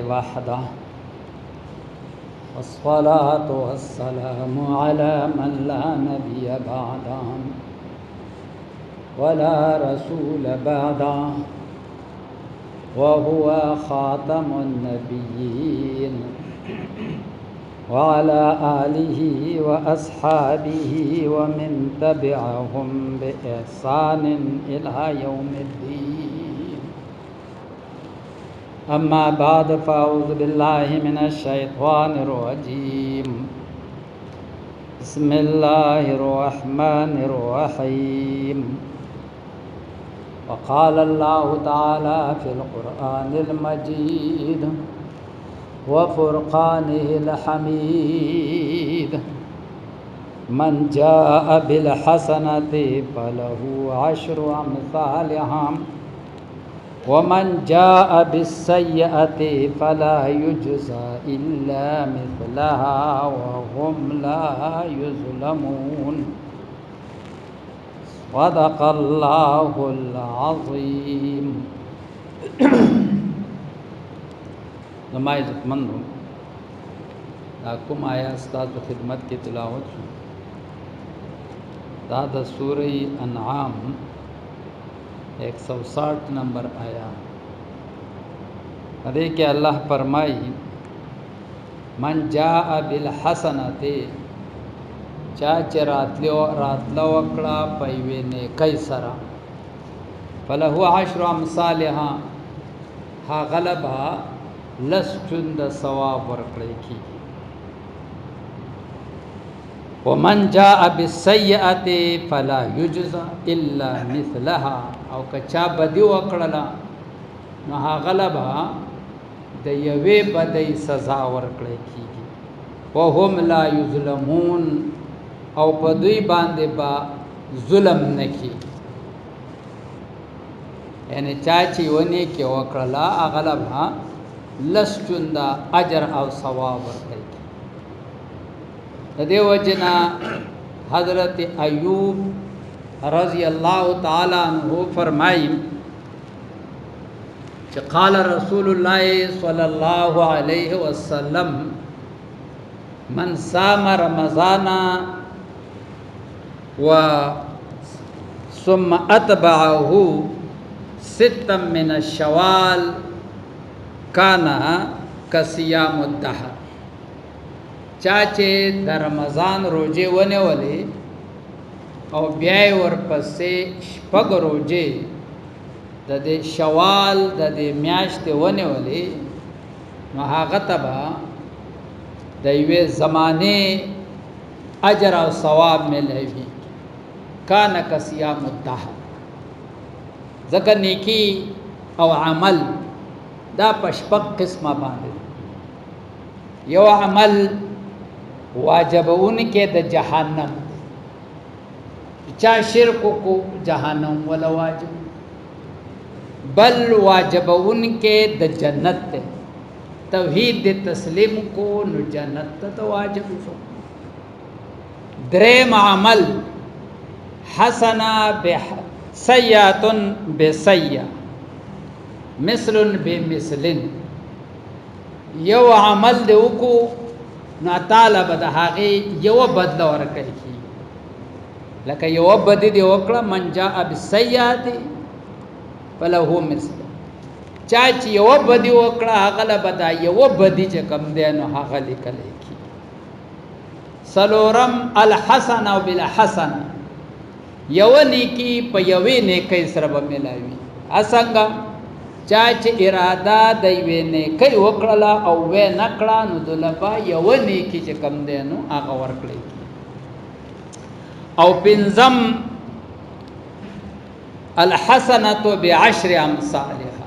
वहदा वस्सलातु वस्सलामु अला मन ला नबिय्य बअदा वला रसूल बअदा व हुवा खातमुन नबिय्यीन व अला आलिहि व अस्हाबिहि व मन तबिअहुम बिइहसान इला यौमिद्दीन। अम्मा बाद फ़अऊज़ु बिल्लाहि मिनश शैतानिर रजीम। बिस्मिल्लाहिर रहमानिर रहीम। वक़ाल अल्लाहु तआला फ़िल क़ुरआनिल मजीद व फ़ुरक़ानिहिल हमीद। मन जाअ बिल हसनति फ़लहु अश्रु अम्सालिहा वमन जाअ बिस्सय्यअति फला युज्ज़ा इल्ला मिस्लहा वहुम ला युज़्लमून। सदक़ल्लाहुल अज़ीम। ज़मा इज़्ज़तमंदो दाकुम आया उस्ताद खिदमत की तिलावत दाद सूरह अनआम 160 नंबर आया। अरे के अल्लाह फरमाई मन जाअ बिल हसनते चाचे रातलो वकड़ा पैवे ने कई सरा फलहु अश्रु अम्सालिहा हा गलबा लसचुंद सवाब वर्कड़े की। वमन जाअ बिस्सय्यअति फला युज्ज़ा इल्ला मिस्लहा और कच्चा बदी वकड़ला न हा गलबा द यवे बदई सज़ा वर्कड़े की। वहुम ला युज़लमून और पदुई बांधे बा जुलम न की। यानी चाची वने के वकड़ला अगलबा लसचुंदा अजर और सवाब वर्कड़े की। वजना हज़रत अयूब रज़ी अल्लाह ताला अन्हु फरमाई कि क़ाल रसूलुल्लाह सल्लल्लाहु अलैहि वसल्लम मन साम रमज़ाना व सुम्मा अतबअहु सित्तम मिन शवाल काना कसियामुद दहर। चाचे द रमज़ान रोजे वने वाले और ब्याय वर पसे शपग रोजे ददे शवाल ददे म्याश्ते वने वाले महागतबा दैवे ज़माने अजर और सवाब में लेवी कान कसियामुद दहर। ज़का नेकी और अमल दा पशपक किस्मा बांधे। यो अमल वाजब उनके द जहन्नम चा शिरक को जहन्नम वाला वाजिब बल वाजब उनके द जन्नत तौहीद तस्लीम को न जन्नत तो वाजिब सो। द्रेम अमल हसना बे सय्यातुन बे सय्या मिसलुन बे मिसलिन। यो अमल देव को ना ताला बदहागे यो बदला और कही लका यो बदी दे वकड़ा मन जाअ बिस्सय्याति फलहु मिस्ल। चाची यो बदी वकड़ा हगला बदा यो बदी च कम दे नो हगली कले की। सलोरम अल हसन औ बिल हसन यो नेकी प यवे ने कई सरब मिलावी असंगा चाच इरादा दैवे ने कई वकड़ला और वे नकड़ा नुदुलबा यवने की कम देनु आगा वर्कड़े की। और पिंजम अल हसनतु बिअश्रि अम्सालिहा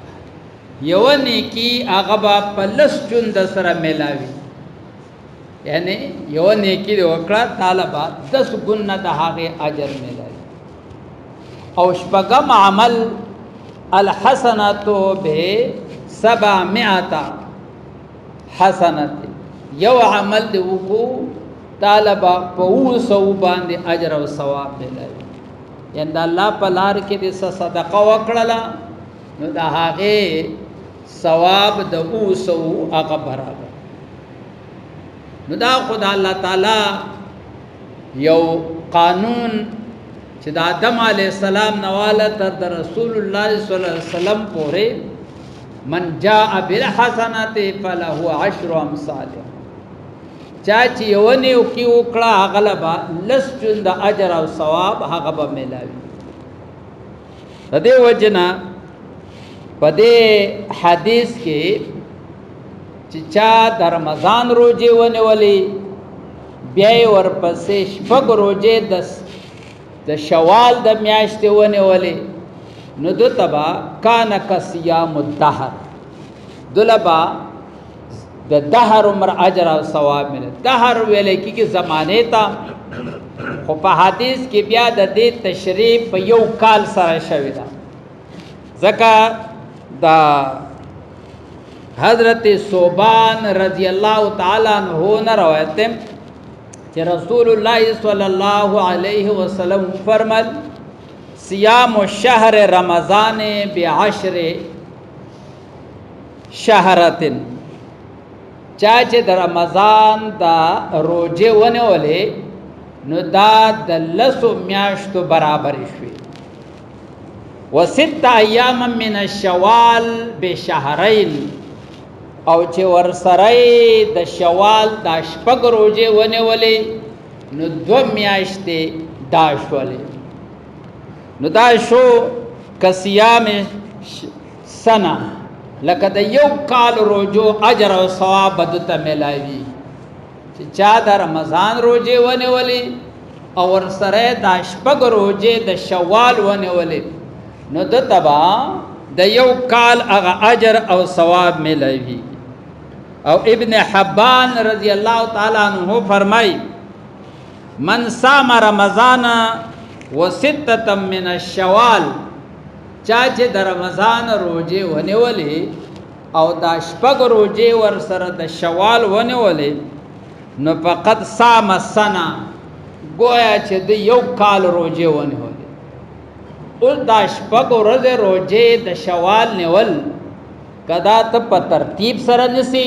यवने की आगबा पलस चुन दसरा मिलावी। यानी यवने की वकड़ा तालबा 10 गुना दहागे अजर मिलावी। और शपगम अमल अल हसनतो बे सबा मिआता हसनत यो अमल दे को तालबा पऊ सौ बांधे अजर और सवाब मिलावी। यानी अल्लाह पलार के दे सदका वकड़ला नो दहागे ثواب د اوسو هغه برابر. نو دا خدا الله تعالی یو قانون چې د آدم علیه السلام نواله تر د رسول الله صلی الله علیه وسلم پورې من جاء بالحسنات فله عشر امثالها، چا چې یو نیو کې وکړه هغه لبا لس چند اجر او ثواب هغه به ملاوي. د دې وجنه په دې حدیث کې چې چا د رمضان روزه ونیولې بیا یې ورپسې شپږ روزې د شوال د میاشتې ونیولې نو دته به کان کصیام الدهر، دلبا د دهر عمر اجر او ثواب مله. دهر ویلې کېږي زمانه ته، خو په حدیث کې بیا د دې تشریح په یو کال سره شوی ده. ځکه دا حضرت صوبان رضی الله تعالی عنہ نے روایت ہے کہ رسول اللہ صلی اللہ علیہ وسلم فرمل صیام شہر رمضان بعشر شهرتن، چاچه در رمضان دا روجه ونه ولی نو دا د لسو میاشتو برابر شوی. و ست ایام من الشوال بشهرین، او چې ورسره د شوال دا شپږ روزې ونیولې نو 2 میاشتې دا شولې. نو دا شو کصیام سنه، لکه د یو کال روزو اجر او ثواب بدته ملاوي. چې چا د رمضان روزې ونیولې او ورسره دا شپږ روزې د شوال ونیولې نو د تبا د یو کال هغه اجر او ثواب ملاوي. او ابن حبان رضی اللہ تعالی عنہ فرمائی من صام رمضان و ستة من الشوال، چاچه د رمضان روزه ونیولې او دا شپږ روزه ور سره د شوال ونیولې نو فقط صام السنه، گویا چې د یو کال روزه ونیولې. اوس دا شپږ ورځې روزه د شوال نیول کدا ته په ترتیب سره نسی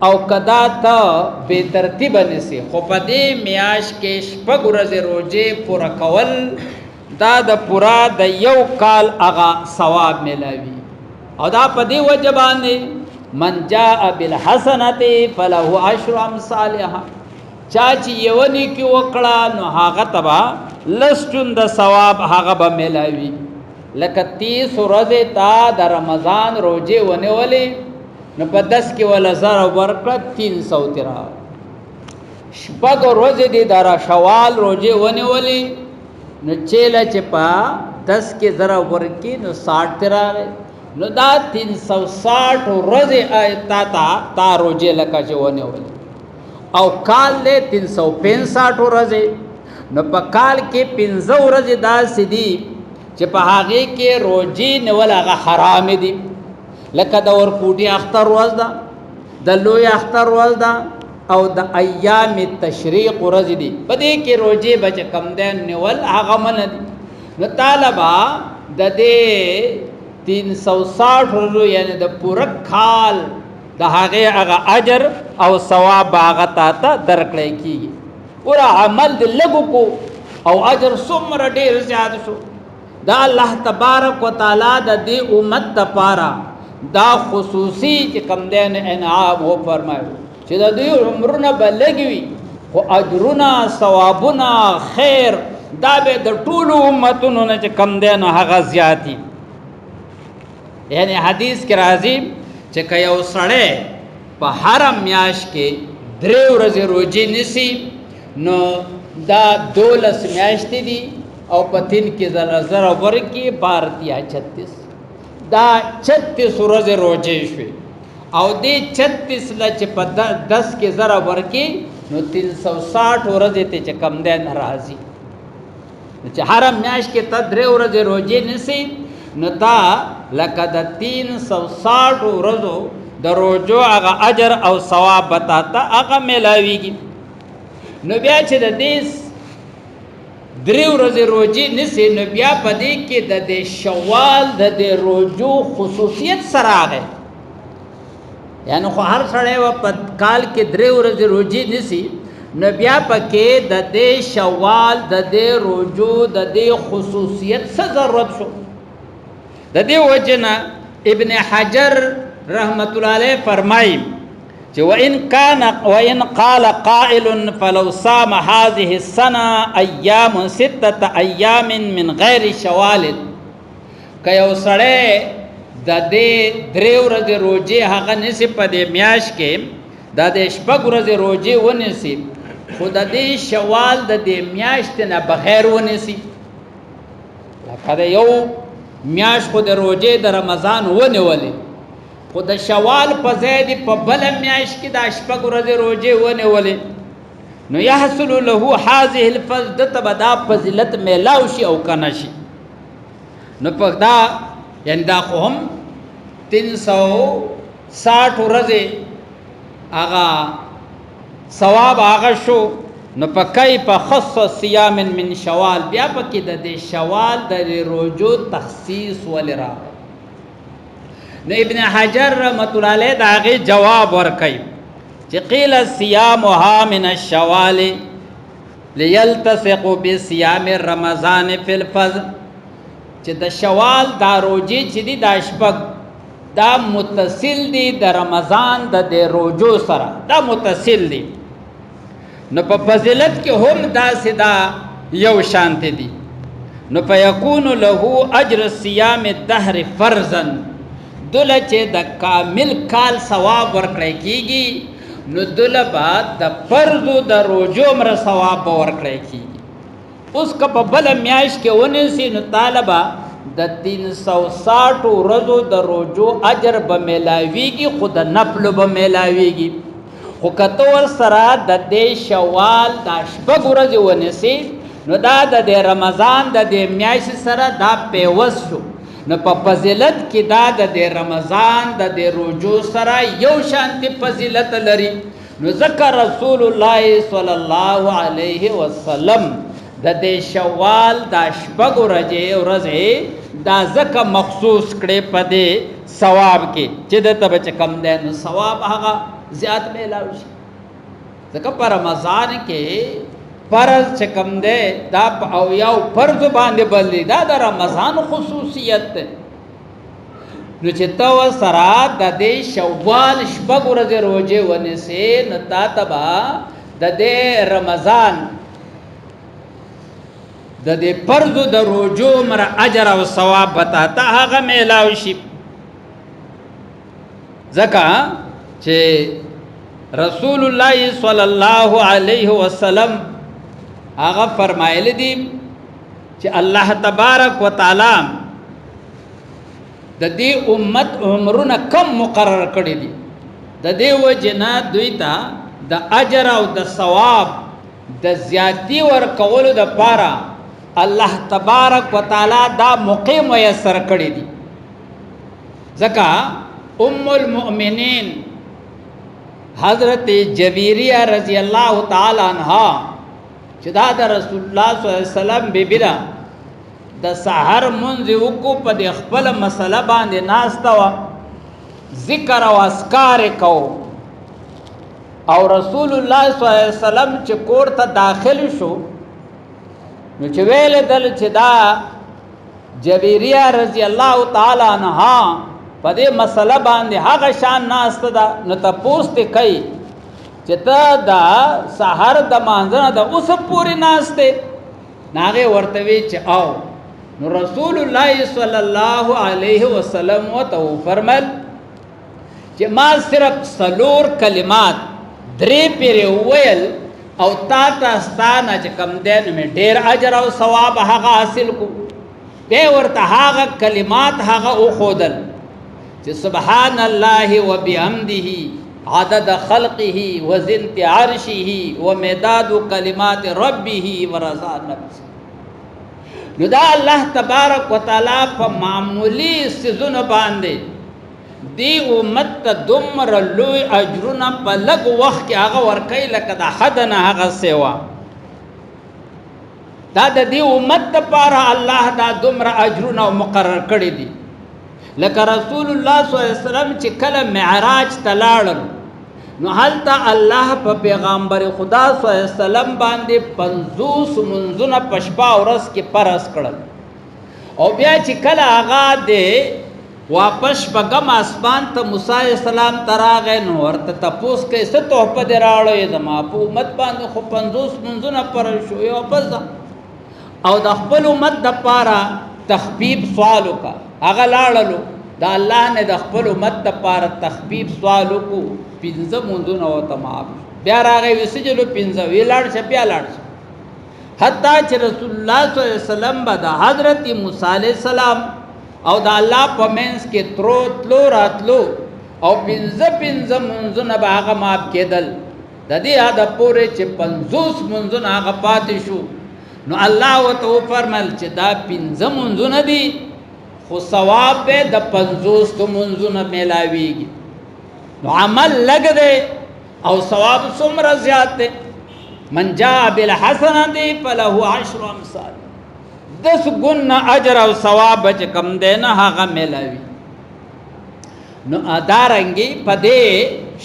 او کدا ته بے ترتیب نسی، خو په دې میاش کې شپږ ورځې روزه پوره کول دا د پورا د یو کال هغه ثواب ملاوي. او دا په دې وجه باندې من جاء بالحسنه فله عشر امثالها، چا چې یو نیکی وکړه نو هغه تبا لسچون د ثواب هغه به ملاوي. لکه 30 ورځې تا د رمضان روزه ونیولې نو په 10 کې ولا زر ورکړه 300 تیرا. شپږ ورځې دې د شوال روزه ونیولې نو چیلا چې په 10 کې زر ورکې نو 60 تیرا، نو دا 360 ورځې آیتا تا روزه لکه چې ونیولې. او کال دې 365 ورځې، نو په کال کې 15 ورځې دا سدي چې په هغه کې روزي نیول هغه حرام دي. لکه د ورکوټي اختر ورځ ده، د لوی اختر ورځ ده، او د ایام تشریق ورځ دي. په دې کې روزي بچ کم ده نیول هغه من دي. نو طالبا د دې 360 ورځو یعنی د پوره کال د هغه اجر او ثواب هغه ته درکړی کیږي. ور عمل د لګو کو او اجر څومره ډیر زیات شو. دا الله تبارک وتعالى د دې امت لپاره دا خصوصي چې کم دین انعام هو فرمایو چې د دې عمرونه بلګوي، خو اجرونه ثوابونه خیر دا به د ټولو امتونو نه چې کم دین هغه زیاتی. یعنی حدیث کې راځي چې که یو سړی په حرم میاش کې 3 ورځې روزي نیسي نو دا 12 میاشتې دي او په 3 کې زر ورکې 12 یا 36 دا 36 ورځې روزه شوي. او دې 36 ل چې په 10 کې زر ورکې نو 360 ورځې ته چې کم ده ناراضي. چې حرم میاش کې ته 3 ورځې روزه نسی نو تا لکه د 360 ورځو د روزو هغه اجر او ثواب بتاتا هغه ملاويږي. نو بیا چې د دې 3 ورځې روزي نسی نو بیا په دې کې د شوال د روزو خصوصیت سره راغی یعنی خو هر سړی و په کال کې 3 ورځې روزي نیسي نو بیا پکې د دې شوال د دې روزو د دې خصوصیت څه ضرورت شو د دې وجنه ابن حجر رحمت الله علیه فرمایي چې وان قال قائل فلو صام هذه السنه ايام 6 ايام من غیر شوال که یو سړی د دې 3 ورځې روزي هغه نسی په دې میاش کې د دې 6 ورځې روزي ونسی خو د دې شوال د دې میاشتې نه بغیر ونسی لکه د یو میاش خو د روزي د رمضان ونیولې خو د شوال په ځای دی په بل میاش کې د 6 ورځې روزي ونیولې نو يحصل له هذه الفضل تبدا فضیلت میلاو شي او کنه شي نو په دا یعنی دا خو هم 360 ورځې هغه ثواب هغه شو نو په کای په خص صيام من شوال بیا پکې د دې شوال د روزو تخصیص ولرا نو ابن حجر رحمت الله علیه دا غي جواب ورکړي چې قیل صيامها من الشوال ليلتصق بصيام رمضان في الفضل چې د شوال دا روزي چې دي دا شپږ دا متصل دي د رمضان د روزو سره دا متصل دي نو په فضیلت کې هم دا سدا یو شانت دي نو فیکون له اجر صيام الدهر فرضا دله چې د کامل کال ثواب ورکړی کیږي نو دله بعد د فرض د روزو مر ثواب ورکړی کیږي اوس که په بل میاش کې ونیسي نو طالبہ د 360 ورځو د روزو اجر به ملاويږي خو د نفل به ملاويږي خو کته ور سره د دې شوال د 6 ورځې ونیسي نو دا د رمضان د میاش سره دا پیوس شو نو په فضیلت کې دا د رمضان د روزو سره یو شانتي فضیلت لري نو ذکر رسول الله صلی الله علیه وسلم د دې شوال د 6 ورځې دا ځکه مخصوص کړي په دې ثواب کې چې د تبه کم ده نو ثواب هغه زیات ملاوي شي ځکه په رمضان کې فرض چې کم ده دا او یو فرض باندې بلې دا د رمضان خصوصیت ده نو چې تو سره د دې شوال 6 ورځې روزه ونیسي نو تا تبا د دې رمضان د دې فرض د روزو مر اجر او ثواب بتاتا هغه میلاوي شي ځکه چې رسول الله صلی الله علیه وسلم هغه فرمایلی دي چې الله تبارک وتعالى د دې امت عمرونه کم مقرر کړی دي د دې وجنا دوی ته د اجر او د ثواب د زیاتی ور کولو د پاره الله تبارک وتعالى دا موقع میسر کړی دي ځکه ام المؤمنین حضرت جبیریہ رضی اللہ تعالی عنہا چې دا د رسول الله صلی الله علیه وسلم بیبی دا د سحر منځ وکړو په د خپل مسله باندې ناسته و ذکر او اذکار کو او رسول الله صلی الله علیه وسلم چې کور ته داخل شو نو چې ویل دل چې دا جبیریہ رضی الله تعالی عنها په دې مسله باندې هغه شان ناسته ده نو تاسو ته کوي چې ته دا سحر د مانځنه د اوس پوری ناسته ناغه ورته وی چې او نو رسول الله صلی الله علیه وسلم وته فرمل چې ما صرف سلور کلمات درې پیره ویل او تا ستانه چې کم دین می ډیر اجر او ثواب هغه حاصل کو به ورته هغه کلمات هغه او خودل چې سبحان الله وبحمده عدد خلقه وزنت عرشه ومداد كلمات ربه ورضا نفسه نو دا الله تبارک وتعالى په معمولی سيزونه باندې دی امت ته دمر لوی اجرونه په لږ وخت کې هغه ورکړي لکه د حد نه هغه سیوا دا د دې امت لپاره الله دا دمر اجرونه مقرر کړی دي لکه رسول الله صلی الله علیه وسلم چې کله معراج ته لاړل نو هلته الله په پیغمبر خدا صلی الله علیه وسلم باندې 50 منځونه په شپه او ورځ کې فرض کړل او بیا چې کله هغه دې واپس بغم اسمان ته موسی علیہ السلام تراغه نو ورته تپوس کې څه توپه دې راړې زما په امت باندې خو 50 منځونه پر شو یو پس او د خپل امت د پاره تخفیف سوال وکا هغه لاړلو دا الله نه د خپل امت د پاره تخفیف سوال وکړو 15 منځونه وته معاف بیا راغی وسجلو 15 ویلاړ شه بیا لاړ شه حتی چې رسول الله صلی الله علیه وسلم بعد حضرت موسی علیہ السلام او د الله په منځ کې تلو راتلو او 15 منځونه به هغه معاف کېدل د دې اده پورې چې 50 منځونه هغه پاتې شو نو الله وته فرمایل چې دا 15 منځونه دي خو ثواب به د 50 منځونه ملاويږي نو عمل لګ دی او ثواب څومره زیات دی من جاء بالحسنه فله 10 امثال 10 ګنا اجر او ثواب چې کم دی نه هغه ملاوي نو ادارنګي په دې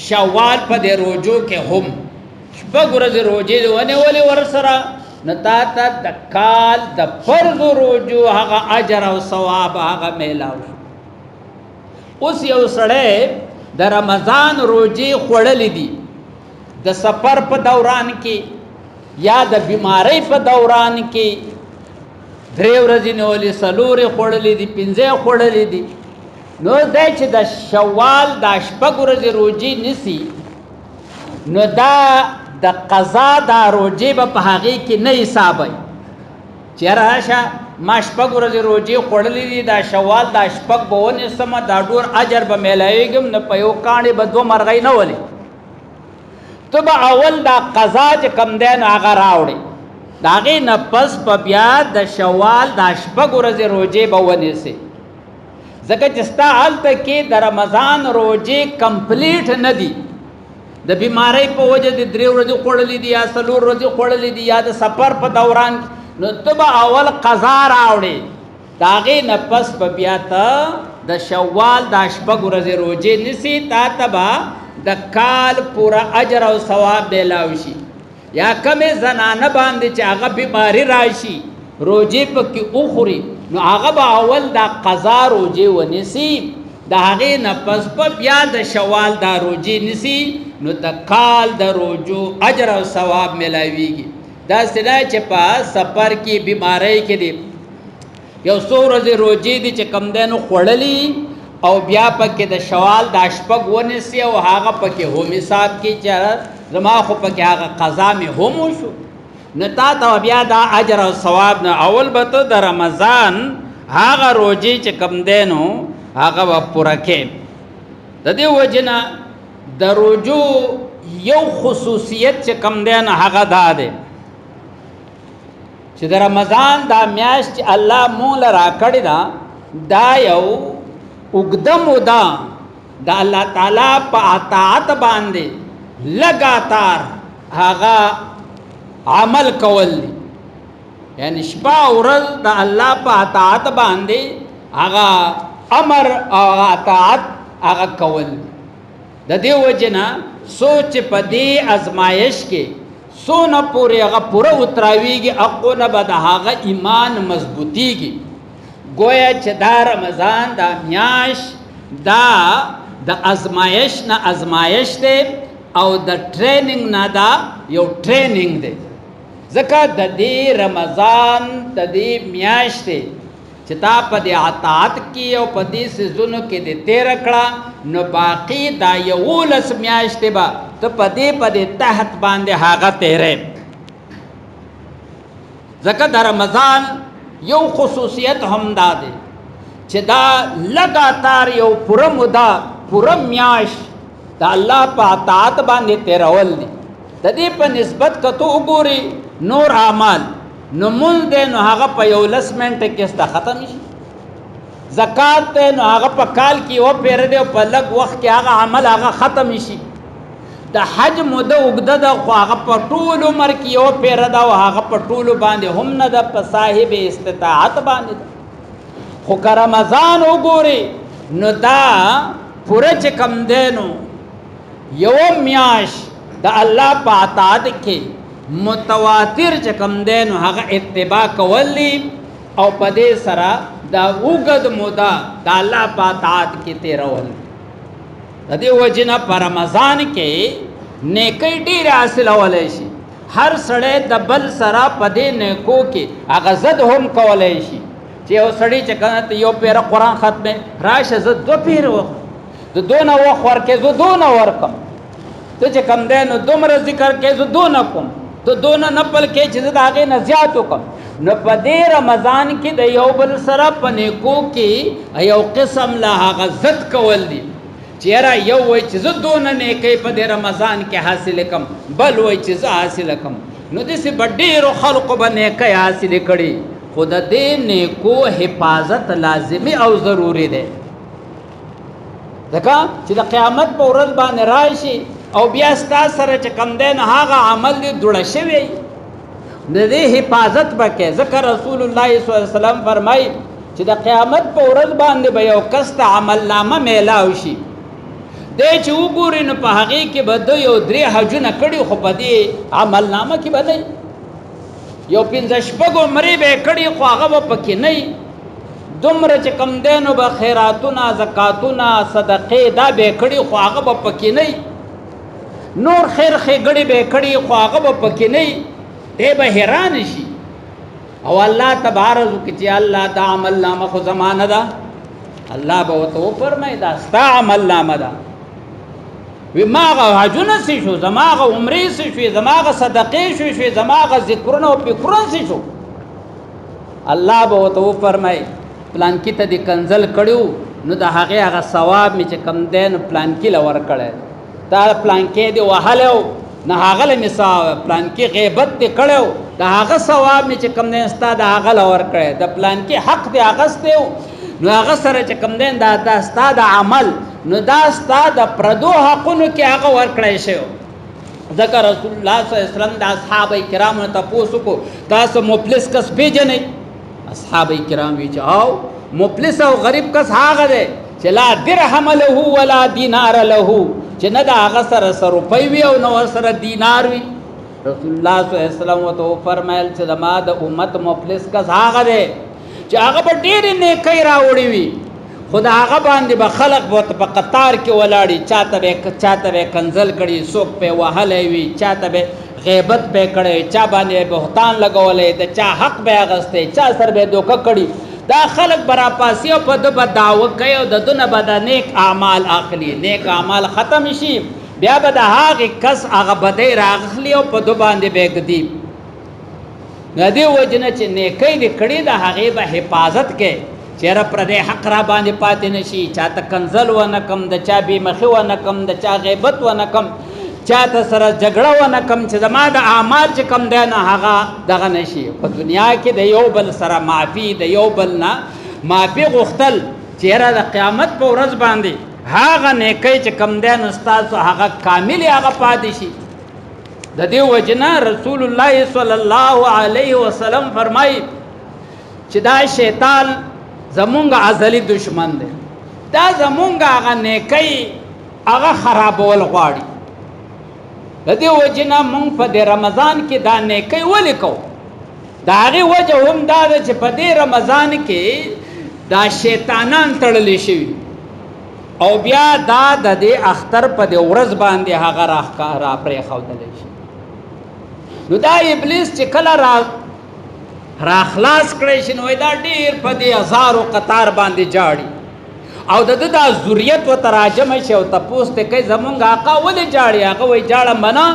شوال په دې روزو کې هم شپږ ورځې روزې ونه ولې ورسره نتا ته د کال د فرض روزو هغه اجر او ثواب هغه ملاو اوس یو سړی د رمضان روزې خوړلې دي د سفر په دوران کې یا د بیماری په دوران کې 3 ورځې نیولې 4 خوړلې دي 15 خوړلې دي نو دا چې د شوال د شپږ ورځې روزې نسی نو دا د قضا دا روزې په هغه کې نه حسابي چې راشه ما شپږ ورځې روزې خوړلې دي دا شوال دا شپږ بونه سم دا ډور اجر به ملایګم نه په یو کاڼي به 2 مرغۍ نه ولي ته به اول دا قضا چې کم دین هغه راوړي داغه نه پس په بیا د شوال د شپږ ورځې روزې به ونیسي ځکه چې ستا حالت کې د رمضان روزې کمپلیټ نه دي د بیماری په وجه د 3 ورځې خوړلې دي یا 4 ورځې خوړلې دي یا د سفر په دوران نو ته به اول قضا راوړي داغه نه پس په بیا ته د شوال د شپږ ورځې روزې نسی تا تبا د کال پورا اجر او ثواب ملاوي شي یا کمه زنانه باندې چې هغه بیماری راشي روزې پکې اوخوري نو هغه به اول دا قضا روزې ونیسي د هغې نه پس په بیا د شوال دا روزې نیسي نو د کال د روزو اجر او ثواب ملاویږي داسې نه چې په سفر کې بیماری کې دي یو څو ورځې روزې دي چې کم دی نو خوړلي او بیا پکې د شوال دا شپږ ونیسي او هغه پکې هم حساب کې چې زما خو پکې هغه قضا مې هم وشو نو تا ته بیا دا اجر او ثواب نه اول به ته د رمضان هغه روزې چې کم دی نو هغه به پوره کې د دې وجه نه د روزو یو خصوصیت چې کم دی نو هغه دا دی چې د رمضان دا میاشت چې الله مونږ له راکړې ده دا یو اوږده موده د الله تعالی په اطاعت باندې لګاتار هغه عمل کول دي یعنی شپه ورځ د الله په اطاعت باندې هغه امر او اطاعت هغه کول د دې وجنه سوچ په دې ازمایش کې سونه پورې هغه پوره اتراویږي اقونه به د هغه ایمان مضبوطیږي گویا چې دا رمضان دا میاش دا د ازمایش نه ازمایش دی او د ټریننګ نه دا یو ټریننګ دی ځکه د دې رمضان د دې میاش دی چې تا په دې اطاعت کې او په دې سيزونو کې دې تیر کړه نو باقی دا یو لس میاشتې به ته په دې تحت باندې هغه تیرې ځکه د رمضان یو خصوصیت هم دا دی چې دا لګاتار یو پوره موده پوره میاش د الله په اطاعت باندې تیرول دي د دې په نسبت کته وګوري نور اعمال نو مونږ دې نو هغه په یو لس منټه کې ستا ختم شي زکات ته نو هغه په کال کې او پیر دې په لږ وخت کې هغه عمل هغه ختم شي د حج موده وګده د خو هغه په ټول عمر کې او پیر دا او هغه په ټول باندې هم نه د په صاحب استطاعت باندې خو که رمضان وګوري نو دا پوره چې کم دینو یو میاش د الله په اطاعت کې متواتر چې کم دینو هغه اتباع کولی او په دې سره دا اوږد موده د الله په اطاعت کې تیرول د دې وجنه په رمضان کې نیکی ډېرې حاصلولی شي هر سړی د بل سره په دې نیکو کې هغه زد هم کولی شي چې یو سړی چې کنه یو پیره قرآن ختمه راشه زه دو پیره وخورم د دونه وخت ورکې زه دونه ورکم ته چې کم دی نو دومره ذکر کې زه دونه کوم ته دونه نفل کې چې زه د هغې نه زیات وکړم نو په دې رمضان کې د یو بل سره په نیکو کې یو قسم له هغه زد کول دي چې یاره یو وایي چې زه دونه نیکۍ په دې رمضان کې حاصل کړم بل وایي چې زه حاصل کړم نو داسې به ډېرو خلقو به نیکۍ حاصلې کړي خو د دې نیکو حفاظت لازمي او ضروري دی ځکه چې د قیامت په ورځ باندې راشي او بیا ستا سره چې کم دی نو هغه عمل دې دوړه شوی د دې حفاظت به کوې ځکه رسول الله صلی الله علیه وسلم فرمایي چې د قیامت په ورځ باندې به یو کس ته عملنامه میلاو شي دی چې وګوري نو په هغې کې به ده یو 3 حجونه کړي خو په دې عملنامه کې به نه یو 5 شپږ عمرې به یې کړي خو هغه به پکې نه دومره چې کم دی نو به خیراتونه زکاتونه صدقې دا به یې کړي خو هغه به پکې نه نور خیر ښېګړې به یې کړي خو هغه به پکې نه دی به حیران شي او الله ته به عرض وکړي چې الله دا عملنامه خو زما نه ده الله به ورته وفرمایي دا ستا عملنامه ده وی ما هغه حجونه څه شو زما هغه عمرې څه شوې زما هغه صدقې شوې زما هغه ذکرونه او فکرونه څه شو الله به ورته وفرمایي پلانکي ته دې کنځل کړي نو د هغې هغه ثواب مې چې کم دی نو پلانکي له ورکړی تا پلانکې دې وهلی و نه هغه له مې پلانکي غیبت دې کړی و د هغه ثواب مې چې کم دی ستا د هغه له ورکړی د پلانکي حق دې اخیستی و نو هغه سره چې کم دی دا ستا د عمل نو دا ستا د پردو حقونو کې هغه ورکړی شوی ځکه رسول الله صلی الله علیه وسلم د اصحابه کرامو نه تپوس وکړو تاسو مفلس کس پیژنئ اصحابه کرام وی چې او مفلس او غریب کس هغه دی چې لا درهم له ولا دینار له چې نه د هغه سره روپۍ وي او نه ورسره دینار وي رسول الله صلی الله علیه وسلم ورته وفرمیل چې زما د امت مفلس کس هغه دی چې هغه به ډېرې نیکۍ راوړې وي خو د هغه باندې به خلق ورته په قطار کې ولاړي چاته به یې کنځل کړي څوک پې وهلی وي چاته به غیبت پې کړی چا باندې بهتان لګولی د چا حق به یې اخیستی چا سره به یې دوکه کړي دا خلق به راپاسي او په ده به دعوه کوي او د ده نه به د نیک اعمال اخلي نیک اعمال ختم شي بیا به د هغې کس هغه بدۍ راغلي او په ده باندې به یې ږدي د دې وجې نه چې نیکۍ دې کړي د هغې به حفاظت کوي چیرې پردی حق را باندې پاتې نه شي چاته کنځل ونه کم د چا بېمخي ونه کم د چا غیبت ونه کم چاته سره جګړه ونه کم چې زما د اعمال چې کم دی نه هغه دغه نه شي په دنیا کې د یو بل سره معافي د یو بل نه معافي غوښتل چیرې د قیامت په ورځ باندې هغه نیکۍ چې کم دی نو ستاسو هغه کاملې هغه پاتې شي د دې وجې نه رسول الله صلی الله علیه وسلم فرمایي چې دا شیطان زمونږ ازلی دشمن دی دا زمونږ هغه نیکۍ هغه خرابول غواړي د دې وجې نه مونږ په دې رمضان کې دا نیکۍ ولې کوو د هغې وجه هم دا ده چې په دې رمضان کې دا شیطانان تړلی شوي او بیا دا د دې اختر په دې ورځ باندې هغه را پرېښودلی شي نو دا ابلیس چې کله را خلاص کړی شي نو دا ډېر په دې هزارو قطار باندې جاړي او د ده دا ذریت ورته راجمع شي او تپوس ته کوي زمونږ آقا ولې جاړي هغه وایي جاړه منه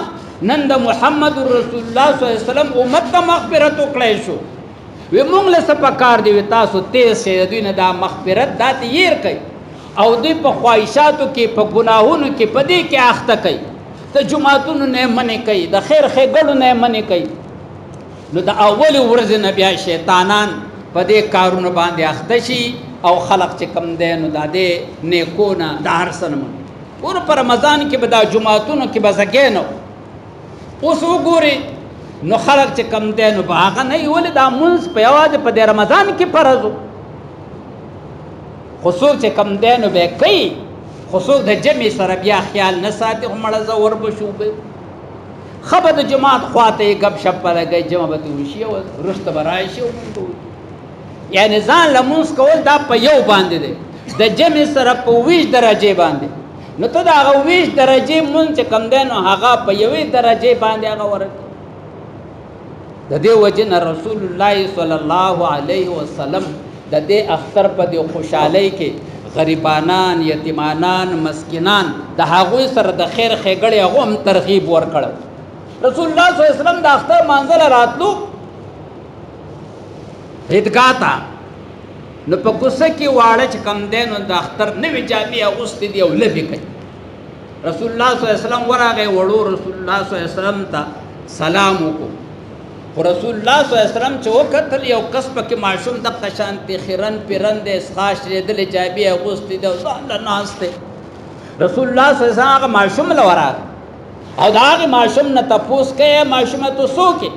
نن د محمد رسول الله صلی الله علیه وسلم امت ته مغفرت وکړی شو وی مونږ له څه پکار دی وی تاسو تیز شئ د دوی نه دا مغفرت دا ته هیر کوي او دوی په خواهشاتو کې په ګناهونو کې په دې کې اخته کوي د جوماتونو نه منې کوي د خیر ښېګړو نه منې کوي نو د اولې ورځې نه بیا شیطانان په دې کارونو باندې اخته شي او خلق چې کم دی نو دا دې نیکو نه دا هر څه نه مني ګوره په رمضان کې به دا جوماتونو کې به زګی نه اوس وګورې نو خلق چې کم دی نو به هغه نه وي ولې دا مونځ په یوازې په دې رمضان کې فرض و خصوص چې کم دی نو به کوي خصوص د جمع سره بیا خیال نه ساتي خو مړه زه وربشو به خبر د جماعت خواته گپ شپ په لګي جمع به وشي او رسته به راشي یعنی ځان لمونځ کول دا په یو باندې دی د جمع سره په 20 درجه باندې نو ته دا 20 درجه مونږ چې کم دی نو هغه په یوې درجه باندې هغه ورته د دې وجه رسول الله صلی الله علیه وسلم د دې اختر په دې خوشحالۍ کې غریبانان یتیمانان مسکینان د هغوی سره د خیر ښېګړې هغو هم ترغیب ورکړ رسول الله صلی الله علیه وسلم د اختر مانځله راتلو عیدګاه ته نو په کوڅه کې واړه چې کم دی نو د اختر نوې جامې اغوستې دي او لبې کوي رسول الله صلی الله علیه وسلم ورغی وړو رسول الله صلی الله علیه وسلم ته سلام وکړو خو رسول الله صلی الله علیه وسلم چې وکتل یو کس پکې ماشوم دغه شانتې خیرن پیرن دی اسخاش لیدلې جابې اغوستې دی او ځان له ناست دی رسول الله صلی الله علیه وسلم هغه ماشوم له ورغی او د هغې ماشوم نه تپوس کوي ماشومه تو څوک یې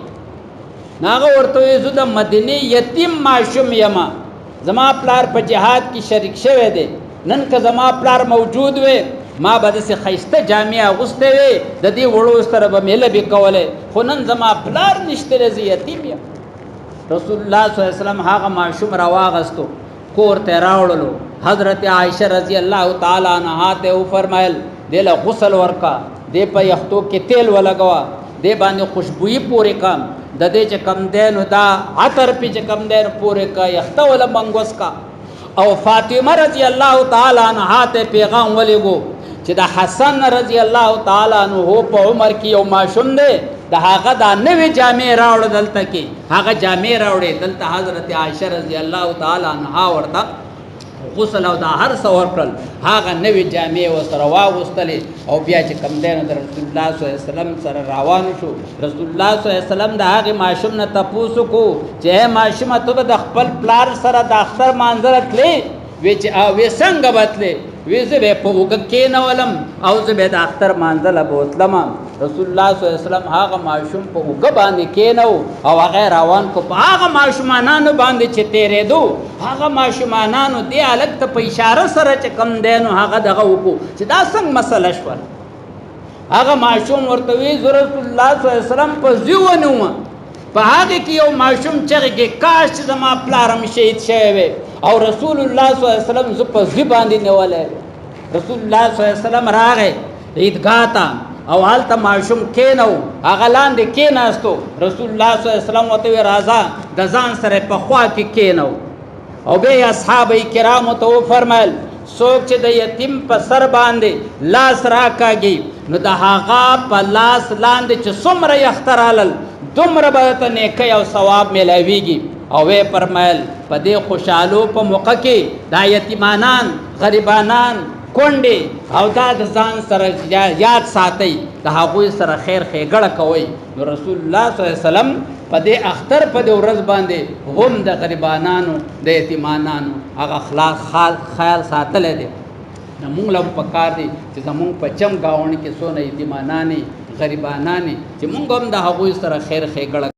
نو هغه ورته وایي زه د مدینې یتیم ماشوم یمه زما پلار په جهاد کې شریک شوی دی نن که زما پلار موجود وی ما به داسې ښایسته جامې اغوستې وې د دې وړو سره به مې لبې کولې خو نن زما پلار نشته دی زه یتیم یم رسول الله صلی الله علیه وسلم هغه ماشوم راواغستو کور ته راوړلو حضرت عایشه رضی الله تعالی عنها ته وفرمایل دې له غسل ورکا دې په یختو کې تیل ولګوه دې باندې خوشبویي پورې کم د دې چې کم دی نو دا عطر پې چې کم دی نو پورې کا یخته وله منګوس کا او فاطمه رضی الله تعالی عنها ته پیغام ولېږو چې د حسن رضی الله تعالی عنه په عمر کې یو ماشوم دی د هغه دا نوې جامې راوړه دلته کې هغه جامې راوړې دلته حضرت عایشه رضی الله تعالی عنها ورته غسل او دا هر څه ورکړل هغه نوې جامې ورسره واغوستلې او بیا چې کم دی نو د رسول الله صلی الله علیه وسلم سره روان شو رسول الله صلی الله علیه وسلم د هغې ماشوم نه تپوس وکړو چې ای ماشومه ته به د خپل پلار سره د اختر مانځله تلې وی چې وی څنګه به تلې وی زه به په اوږه کېنولم او زه به د اختر مانځله به وتلم رسول الله صلی الله علیه وسلم هغه ماشوم په اوږه باندې کېنو او هغه روان کو په هغه ماشومانانو باندې چې تېرېدو هغه ماشومانانو دې هلک ته په اشاره سره چې کم دی نو هغه دغه وکړو چې دا څنګه مسله شوه هغه ماشوم ورته وی زه رسول الله صلی الله علیه وسلم په زوی ونیومه په هغې کې یو ماشوم چغې کې کاش چې زما پلار هم شهید شوی وی او رسول الله صلی الله علیه وسلم زه په زوی باندې نیولی رسول الله صلی الله علیه وسلم راغی عیدګاه ته او هلته ماشوم کېنو هغه لاندې کېناستو رسول الله صلی الله علیه وسلم ورته وی راځه د ځان سره په خوا کې کېنو او بیا یې اصحابه کرامو ته وفرمیل څوک چې د یتیم په سر باندې لاس راکاږي نو د هغه په لاس لاندې چې څومره یخته رالل دومره به ته نیکۍ او ثواب میلاویږي او وی فرمیل په دې خوشحالو په موقع کې دا یتیمانان غریبانان کونډې او دا د ځان سره یاد ساتئ د هغوی سره خیر ښېګړه کوئ نو رسول الله صلی الله علیه وسلم په دې اختر په دې ورځ باندې هم د غریبانانو د یتیمانانو هغه خیال ساتلی دی نو موږ له هم پکار دی چې زموږ په چم ګاونډ کې څونه یتیمانانې غریبانانې چې موږ هم د هغوی سره خیر ښېګړه